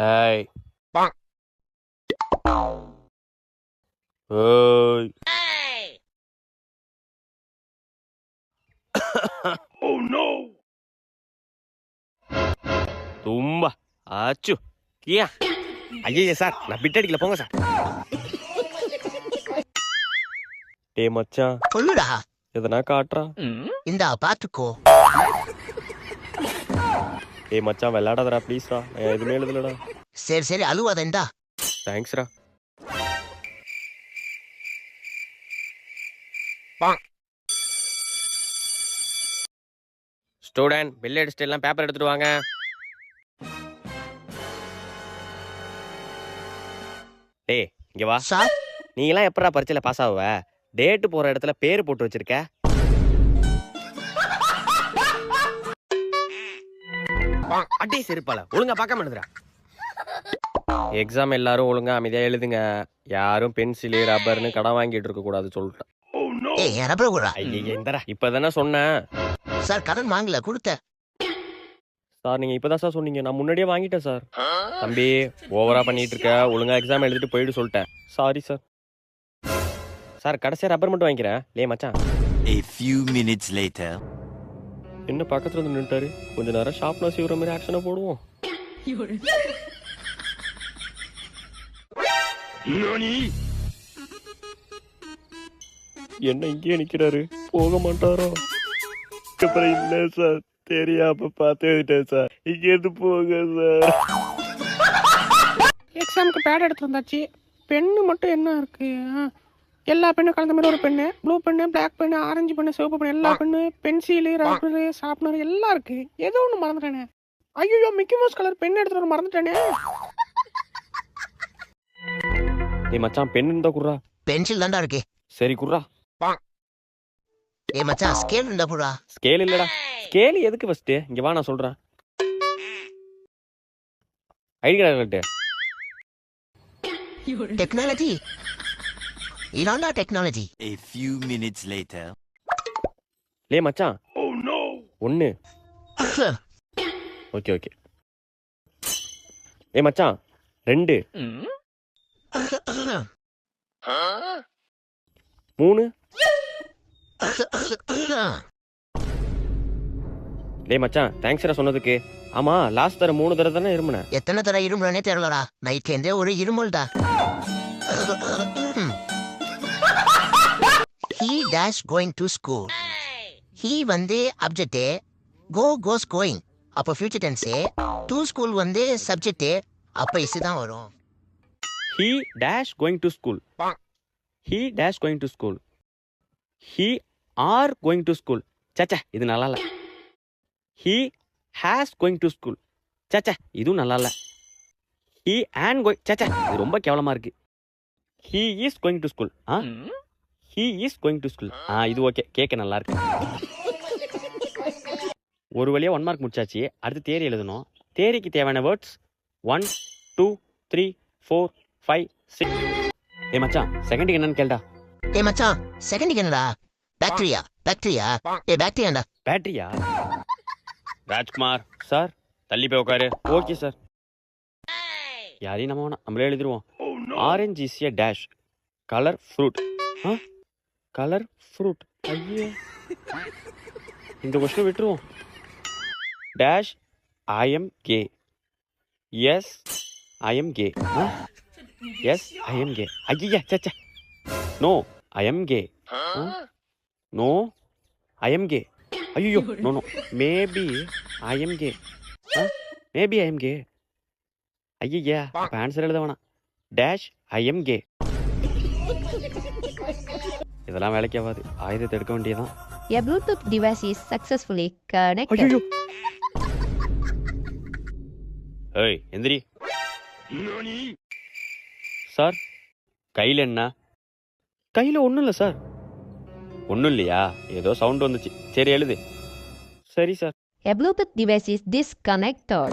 ஏய் ஓய் Oh no! Thumba ஆச்சு கியா ஐயா சார் நான் பிட் அடிக்கல போங்க சார். டேய் மச்சான் சொல்லுடா. எதனா காட்டுறா. இந்தா பாத்துக்கோ. டேய் மச்சான் விளையாடாதடா ப்ளீஸ்டா. நான் எதுவுமே எழுதலடா. சரி சரி அழுவாத இந்தா. தேங்க்ஸ்டா. ஸ்டூடெண்ட் பெல் அடிச்சுட்டு எல்லாம் பேப்பர் எடுத்துட்டு வாங்க. டேய் இங்க வா. சார் நீ எல்லாம் எப்படா பரீட்சையில பாஸ் ஆகுவ? டேட் போற இடத்துல பேர் போட்டு வச்சிருக்க. அடி செருப்பால ஒழுங்கா பார்க்க மாட்டேதுடா. எக்ஸாம் எல்லாரும் ஒழுங்கா அமைதியா எழுதுங்க. யாரும் பென்சிலு ரப்பர்னு கடன் வாங்கிட்டு இருக்க கூடாது சொல்லிட்டேன். Oh no! ஏய் ரப்பர் குடுறா. ஐயே இந்தடா இப்பதானே சொன்னேன். சார் கடன் வாங்கல கொடுத்தேன். சார் நீங்க இப்பதான் சார் சொன்னீங்க. நான் முன்னாடியே வாங்கிட்டேன் சார். தம்பி ஓவரா பண்ணிட்டு இருக்க. ஒழுங்கா எக்ஸாம் எழுதிட்டு போயிட்டு சொல்லிட்டேன். Sorry sir. சார் கடைசியா ரப்பர் மட்டும் வாங்கிக்கிறேன். லே மச்சான். A few minutes later. என்ன பக்கத்துல வந்து நின்னுட்டாரு. கொஞ்ச நேரம் ஷார்ப்னஸ் செய்யற மாதிரி ஆக்ஷனை போடுவோம். Nani? என்ன இங்கே நிக்கிறாரு? போக மாட்டாரோ? அப்புறம் இல்ல சார் தெரியாம பார்த்துட்டேன் சார். இங்க இருந்து போக சார். எக்ஸாமுக்கு பேட் எடுத்து வந்தாச்சு. பென்னு மட்டும் என்ன இருக்கு? எல்லா பெண்ணும் கலந்த மாதிரி ஒரு பெண்ணு, ப்ளூ பெண்ணு, பிளாக் பெண்ணு, ஆரஞ்சு பெண்ணு, சிவப்பு பெண்ணு, எல்லா பெண்ணு, பென்சிலு, ரப்பரு, ஷார்ப்னர் எல்லாம் இருக்கு. ஏதோ ஒன்று மறந்துட்டேனே. ஐயோ மிக்கி மவுஸ் கலர் பென் எடுத்துட்டு வர மறந்துட்டேனே. ஏய் மச்சான் பென் இருந்தா குர்ரா. பென்சில் தான்டா இருக்கு. சரி குர்ரா. ஏய் மச்சான் ஸ்கேல் இருந்தா போடா. ஸ்கேல் இல்லடா. ஸ்கேல் எதுக்கு ஃபர்ஸ்ட்? இங்க வா நான் சொல்றேன். ஐடி கார்டு கட்டு. டெக்னாலஜி இதான்டா technology. A few minutes later. லே மச்சான் Oh no! 1 okay okay. ஏய் மச்சான் 2 3 லே மச்சான் தேங்க்ஸ்டா சொன்னதுக்கு. ஆமா லாஸ்ட் தர 3 தடவை தானே இருமுன. எத்தனை தடவை இருமுறனே தெரியலடா. நைட்ல இருந்தே ஒரு இருமல்டா. He dash going to school. He வந்து அப்ஜெக்ட், go goes going அப்ப ஃபியூச்சர் டென்ஸ், to school வந்து சப்ஜெக்ட் அப்ப இஸ் தான் வரும். He dash going to school. He dash going to school. He are going to school. சச்சா இது நல்லா இல்ல. He has going to school. சச்சா இதுவும் நல்லா இல்ல. He and going சச்சா இது ரொம்ப கேவலமா இருக்கு. He is going to school. He is going to school. இது ஓகே கேக்க நல்லா இருக்கு. ஒரு வழியா 1 மார்க் முடிச்சாச்சு. அடுத்து தியரி எழுதணும். தியரிக்கு தேவையான வேர்ட்ஸ் 1 2 3 4 5 6. ஏய் மச்சான் செகண்டுக்கு என்னன்னு கேளுடா. ஏய் மச்சான் செகண்ட் என்னடா? பாக்டீரியா. பாக்டீரியா. ஏய் பாக்டீரியாடா. பேட்டரியா? ராஜ்குமார் சார் தள்ளி போய் உட்காரு. Okay sir. யாரையும் நம்ம வேணாம் நம்மளே எழுதிருவோம். Oh no! Orange is a dash colour fruit. Colour fruit. ஐயே இந்த கொஸ்டின் விட்டுருவோம். Dash I M K. S I M K. S I M K. ஐயா சச்சா. No I M K. No I M K. ஐயோ no no maybe I M K. Maybe I M K. ஐயா அப்ப answer எழுத வேணாம். Dash I M K. இதெல்லாம் வேலைக்கு ஆகாது. ஆயுதத்தை எடுக்க வேண்டியதான். Your Bluetooth device is successfully connected. ஐயோ ஏய் எந்திரி. Nani? சார் கையில் என்ன? கையில் ஒன்றும் இல்லை சார். ஒன்றும் இல்லையா? ஏதோ சவுண்ட் வந்துச்சு. சரி எழுது. சரி sir. Your Bluetooth device is disconnected.